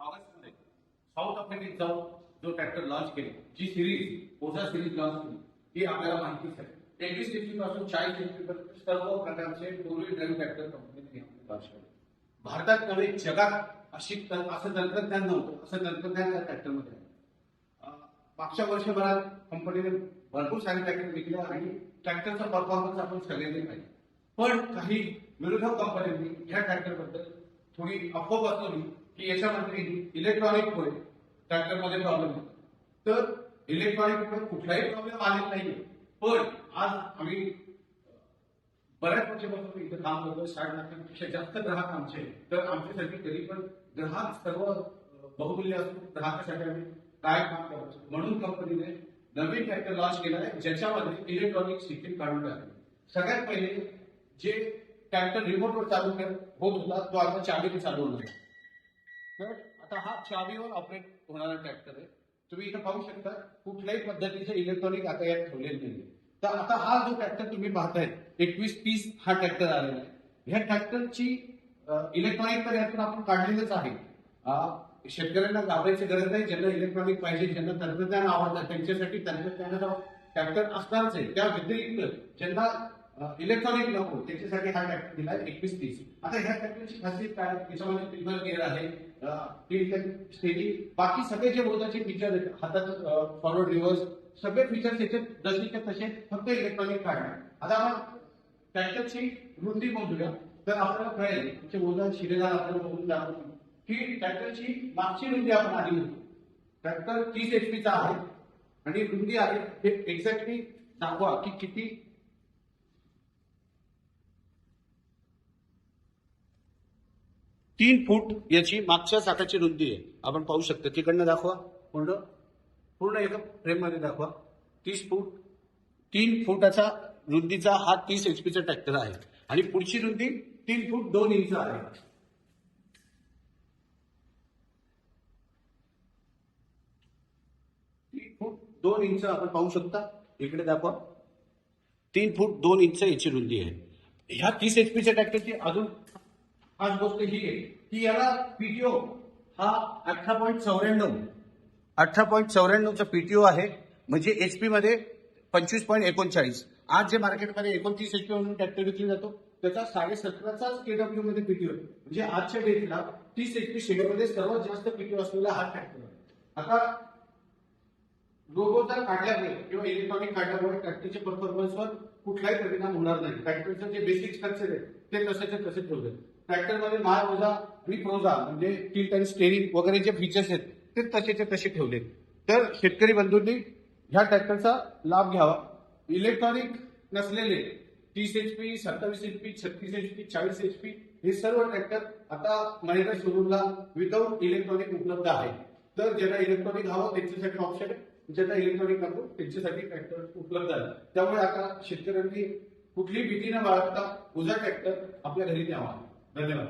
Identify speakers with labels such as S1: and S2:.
S1: ऑगस्टमध्ये साऊथ आफ्रिकेत जाऊन जो ट्रॅक्टर लॉन्च केली, जी सिरीज ओझा सिरीज लॉन्च केली, ही आपल्याला माहितीच आहे. 21 HP पासून 40 HP पर्यंत सर्व प्रकारचे टू व्हील ड्राईव्ह ट्रॅक्टर कंपनीने लॉन्च केले. भारतात नव्हे जगात असं तंत्रज्ञान नव्हतं, असं तंत्रज्ञान त्या ट्रॅक्टरमध्ये आहे. मागच्या वर्षभरात कंपनीने भरपूर सारे ट्रॅक्टर विकले आणि ट्रॅक्टरचा परफॉर्मन्स आपण सगळ्यांनी पाहिजे. पण काही विरोधक कंपन्यांनी या ट्रॅक्टरबद्दल थोडी अफवा पसरवली की याच्यामध्ये इलेक्ट्रॉनिकमुळे ट्रॅक्टरमध्ये प्रॉब्लेम होतो. तर इलेक्ट्रॉनिकमुळे कुठलाही प्रॉब्लेम आलेला नाहीये. पण आज आम्ही बऱ्याच वर्षापासून इथे काम करतो, 60 लाखांपेक्षा जास्त ग्राहक आमचे आहेत. तर आमच्यासाठी तरी पण ग्राहक सर्व बहुमूल्य असून ग्राहकासाठी आम्ही काय काम करतो, म्हणून कंपनीने नवीन ट्रॅक्टर लॉन्च केला आहे ज्याच्यामध्ये इलेक्ट्रॉनिक सिस्टीम काढून टाकली. सगळ्यात पहिले जे ट्रॅक्टर रिमोटवर चालू होत होता तो आता चावीने चालू होणार आहे. तर आता हा चावीवर ऑपरेट होणारा ट्रॅक्टर आहे. तुम्ही इथं पाहू शकता कुठल्याही पद्धतीचे इलेक्ट्रॉनिक आता यात ठेवलेले नाही. तर आता हा जो ट्रॅक्टर तुम्ही पाहताय 2130 हा ट्रॅक्टर आलेला आहे. ह्या ट्रॅक्टरची इलेक्ट्रॉनिक तर यातून आपण काढलेलंच आहे. शेतकऱ्यांना घाबरायची गरज नाही. ज्यांना इलेक्ट्रॉनिक पाहिजे, ज्यांना तंत्रज्ञान आवडतं त्यांच्यासाठी तंत्रज्ञानाचा ट्रॅक्टर असणारच आहे. त्या व्यतिरिक्त ज्यांना इलेक्ट्रॉनिक नको त्याच्यासाठी हा ट्रॅक्टर दिला 2130. आता ह्या ट्रॅक्टरची खासियत काय, त्याच्यामध्ये ट्रिगर गिअर आहे, स्टेरिंग, बाकी सगळे जे मोजाचे फीचर आहेत, हातात फॉरवर्ड रिव्हर्स, सगळे फीचर्स याच्यात जसेच्या तसे फक्त इलेक्ट्रॉनिक काढणार. आता आपण ट्रॅक्टरची रुंदी मोजूया तर आपल्याला कळेल म्हणजे मोजा शिरेदार आपल्याला बघून दाखवतो की ट्रॅक्टरची मागची रुंदी आपण आधी होतो. ट्रॅक्टर 30 HP चा आहे आणि रुंदी आहे हे एक्झॅक्टली दाखवा की किती. 3 फूट याची मागच्या चाकाची रुंदी आहे. आपण पाहू शकतो. तिकडनं दाखवा, पूर्ण पूर्ण एका फ्रेम मध्ये दाखवा. 30 फूट 3 फुटाचा रुंदीचा हा 30 HP चा ट्रॅक्टर आहे आणि पुढची रुंदी 3 फूट 2 इंच आहे. 3 फूट 2 इंच आपण पाहू शकता. इकडे दाखवा. 3 फूट 2 इंच याची रुंदी आहे. ह्या 30 HP च्या ट्रॅक्टरची अजून खास गोष्ट ही आहे की याला पीटीओ हा 18.94 चा पीटीओ आहे. म्हणजे HP मध्ये 25.39. आज जे मार्केटमध्ये 29 HP म्हणून ट्रॅक्टर विकली जातो त्याचा 17.5चा केडब्ल्यू मध्ये पीटीओ आहे. म्हणजे आजच्या डेटला 30 HP शेडमध्ये सर्वात जास्त पीटीओ असलेला हा ट्रॅक्टर आहे. आता रोबो जर काढल्यामुळे किंवा इलेक्ट्रॉनिक काढल्यामुळे ट्रॅक्टरच्या परफॉर्मन्सवर कुठलाही परिणाम होणार नाही. ट्रॅक्टरचं जे बेसिक स्ट्रक्चर आहे ते तसेच्या तसे ठेवले. ट्रॅक्टरमध्ये माल ओझा आणि प्रोझा म्हणजे टिल्ट आणि स्टेरिंग वगैरे जे फीचर्स आहेत ते तसेच्या तसे ठेवले. तर शेतकरी बंधूंनी ह्या ट्रॅक्टरचा लाभ घ्यावा. इलेक्ट्रॉनिक नसलेले 30 HP, 27 HP, 36 HP, 40 HP हे सर्व ट्रॅक्टर आता महिंद्रा शोरूमला विदाऊट इलेक्ट्रॉनिक उपलब्ध आहे. तर ज्यांना इलेक्ट्रॉनिक हवं त्यांच्यासाठी ऑप्शन आहे, ज्यांना इलेक्ट्रॉनिक नको त्यांच्यासाठी ट्रॅक्टर उपलब्ध आहे. त्यामुळे आता शेतकऱ्यांनी कुठलीही भीती न बाळगता ओझा ट्रॅक्टर आपल्या घरी न्यावा. धन्यवाद.